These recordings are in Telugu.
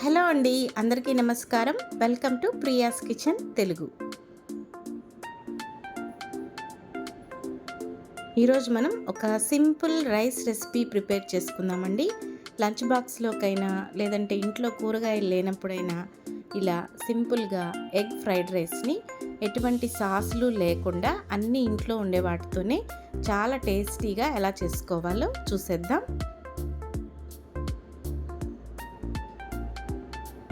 హలో అండి, అందరికీ నమస్కారం. Welcome to Priya's kitchen Telugu. ఈరోజు మనం ఒక సింపుల్ రైస్ రెసిపీ ప్రిపేర్ చేసుకుందామండి. లంచ్ బాక్స్లోకైనా లేదంటే ఇంట్లో కూరగాయలు లేనప్పుడైనా ఇలా సింపుల్గా ఎగ్ ఫ్రైడ్ రైస్ని ఎటువంటి సాసులు లేకుండా అన్ని ఇంట్లో ఉండే వాటితోనే చాలా టేస్టీగా ఎలా చేసుకోవాలో చూసేద్దాం.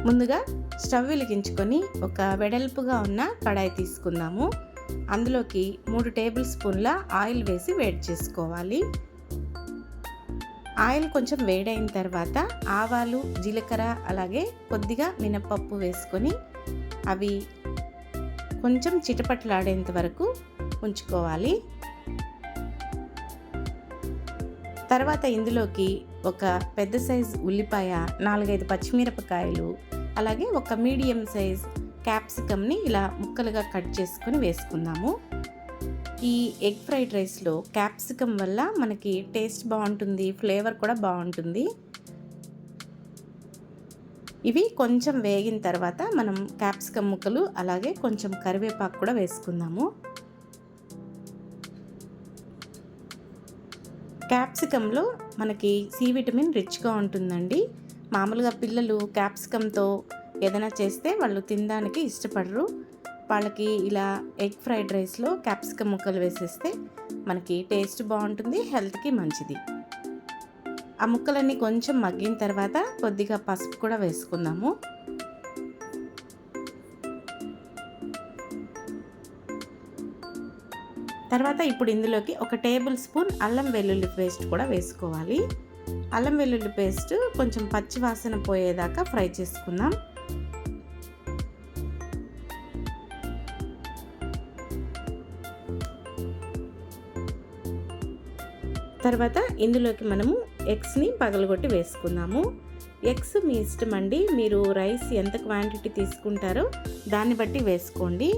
ముందుగా స్టవ్ వెలిగించుకొని ఒక వెడల్పుగా ఉన్న కడాయి తీసుకుందాము. అందులోకి 3 టేబుల్ స్పూన్ల ఆయిల్ వేసి వేడి చేసుకోవాలి. ఆయిల్ కొంచెం వేడైన తర్వాత ఆవాలు, జీలకర్ర అలాగే కొద్దిగా మినపప్పు వేసుకొని అవి కొంచెం చిటపటలాడేంత వరకు ఉంచుకోవాలి. తర్వాత ఇందులోకి ఒక పెద్ద సైజు ఉల్లిపాయ, 4-5 పచ్చిమిరపకాయలు అలాగే ఒక మీడియం సైజ్ క్యాప్సికమ్ని ఇలా ముక్కలుగా కట్ చేసుకొని వేసుకుందాము. ఈ ఎగ్ ఫ్రైడ్ రైస్లో క్యాప్సికమ్ వల్ల మనకి టేస్ట్ బాగుంటుంది, ఫ్లేవర్ కూడా బాగుంటుంది. ఇవి కొంచెం వేగిన తర్వాత మనం క్యాప్సికమ్ ముక్కలు అలాగే కొంచెం కరివేపాకు కూడా వేసుకుందాము. క్యాప్సికంలో మనకి సి విటమిన్ రిచ్గా ఉంటుందండి. మామూలుగా పిల్లలు క్యాప్సికంతో ఏదైనా చేస్తే వాళ్ళు తినడానికి ఇష్టపడరు. వాళ్ళకి ఇలా ఎగ్ ఫ్రైడ్ రైస్లో క్యాప్సికమ్ ముక్కలు వేసేస్తే మనకి టేస్ట్ బాగుంటుంది, హెల్త్కి మంచిది. ఆ ముక్కలన్నీ కొంచెం మగ్గిన తర్వాత కొద్దిగా పసుపు కూడా వేసుకుందాము. తర్వాత ఇప్పుడు ఇందులోకి ఒక టేబుల్ స్పూన్ అల్లం వెల్లుల్లి పేస్ట్ కూడా వేసుకోవాలి. అల్లం వెల్లుల్లి పేస్ట్ కొంచెం పచ్చి వాసన పోయేదాకా ఫ్రై చేసుకుందాం. తర్వాత ఇందులోకి మనము ఎగ్స్ని పగలగొట్టి వేసుకుందాము. ఎగ్స్ మీ ఇష్టం అండి, మీరు రైస్ ఎంత క్వాంటిటీ తీసుకుంటారో దాన్ని బట్టి వేసుకోండి.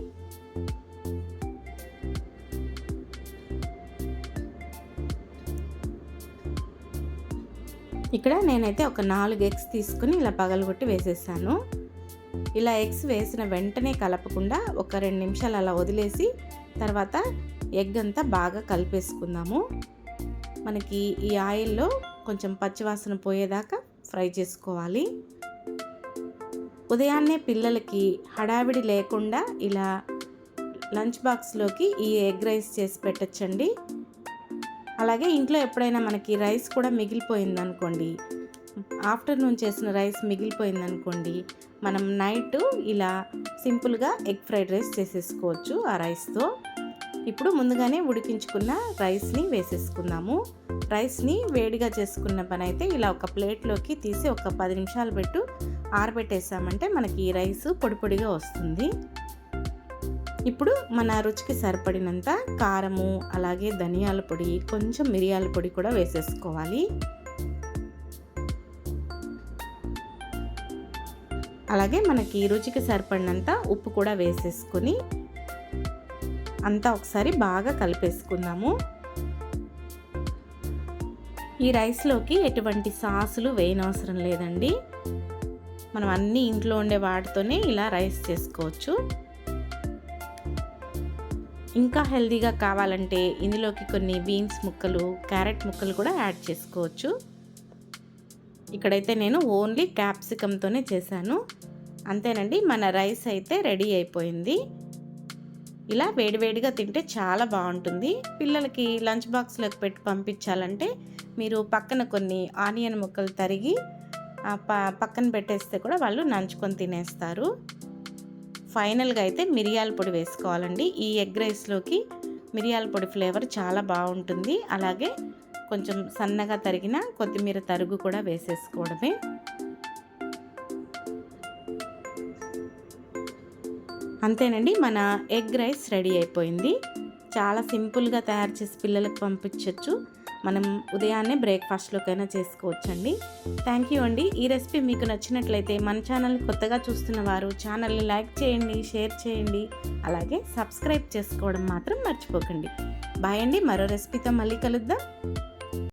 ఇక్కడ నేనైతే ఒక 4 ఎగ్స్ తీసుకుని ఇలా పగలగొట్టి వేసేసాను. ఇలా ఎగ్స్ వేసిన వెంటనే కలపకుండా ఒక 2 నిమిషాలు అలా వదిలేసి తర్వాత ఎగ్ అంతా బాగా కలిపేసుకుందాము. మనకి ఈ ఆయిల్లో కొంచెం పచ్చివాసన పోయేదాకా ఫ్రై చేసుకోవాలి. ఉదయాన్నే పిల్లలకి హడావిడి లేకుండా ఇలా లంచ్ బాక్స్లోకి ఈ ఎగ్ రైస్ చేసి పెట్టచ్చండి. అలాగే ఇంట్లో ఎప్పుడైనా మనకి రైస్ కూడా మిగిలిపోయిందనుకోండి, ఆఫ్టర్నూన్ చేసిన రైస్ మిగిలిపోయిందనుకోండి, మనం నైట్ ఇలా సింపుల్గా ఎగ్ ఫ్రైడ్ రైస్ చేసేసుకోవచ్చు ఆ రైస్తో. ఇప్పుడు ముందుగానే ఉడికించుకున్న రైస్ని వేసేసుకుందాము. రైస్ని వేడిగా చేసుకున్న పని అయితే ఇలా ఒక ప్లేట్లోకి తీసి ఒక 10 నిమిషాలు ఆరబెట్టేసామంటే మనకి ఈ రైస్ పొడి పొడిగా వస్తుంది. ఇప్పుడు మన రుచికి సరిపడినంత కారము అలాగే ధనియాల పొడి, కొంచెం మిరియాల పొడి కూడా వేసేసుకోవాలి. అలాగే మనకి రుచికి సరిపడినంత ఉప్పు కూడా వేసేసుకొని అంతా ఒకసారి బాగా కలిపేసుకుందాము. ఈ రైస్లోకి ఎటువంటి సాసులు వేయనవసరం లేదండి. మనం అన్నీ ఇంట్లో ఉండే వాటితోనే ఇలా రైస్ చేసుకోవచ్చు. ఇంకా హెల్తీగా కావాలంటే ఇందులోకి కొన్ని బీన్స్ ముక్కలు, క్యారెట్ ముక్కలు కూడా యాడ్ చేసుకోవచ్చు. ఇక్కడైతే నేను ఓన్లీ క్యాప్సికమ్తోనే చేశాను. అంతేనండి, మన రైస్ అయితే రెడీ అయిపోయింది. ఇలా వేడివేడిగా తింటే చాలా బాగుంటుంది. పిల్లలకి లంచ్ బాక్స్లోకి పెట్టి పంపించాలంటే మీరు పక్కన కొన్ని ఆనియన్ ముక్కలు తరిగి పక్కన పెట్టేస్తే కూడా వాళ్ళు నంచుకొని తినేస్తారు. ఫైనల్గా అయితే మిరియాల పొడి వేసుకోవాలండి. ఈ ఎగ్ రైస్లోకి మిరియాల పొడి ఫ్లేవర్ చాలా బాగుంటుంది. అలాగే కొంచెం సన్నగా తరిగిన కొత్తిమీర తరుగు కూడా వేసేసుకోవడమే. అంతేనండి, మన ఎగ్ రైస్ రెడీ అయిపోయింది. చాలా సింపుల్గా తయారు చేసి పిల్లలకు పంపించవచ్చు. మనం ఉదయాన్నే బ్రేక్ఫాస్ట్లోకైనా చేసుకోవచ్చండి. థ్యాంక్ యూ అండి. ఈ రెసిపీ మీకు నచ్చినట్లయితే మన ఛానల్ని కొత్తగా చూస్తున్న వారు ఛానల్ని లైక్ చేయండి, షేర్ చేయండి, అలాగే సబ్స్క్రైబ్ చేసుకోవడం మాత్రం మర్చిపోకండి. బాయ్ అండి, మరో రెసిపీతో మళ్ళీ కలుద్దాం.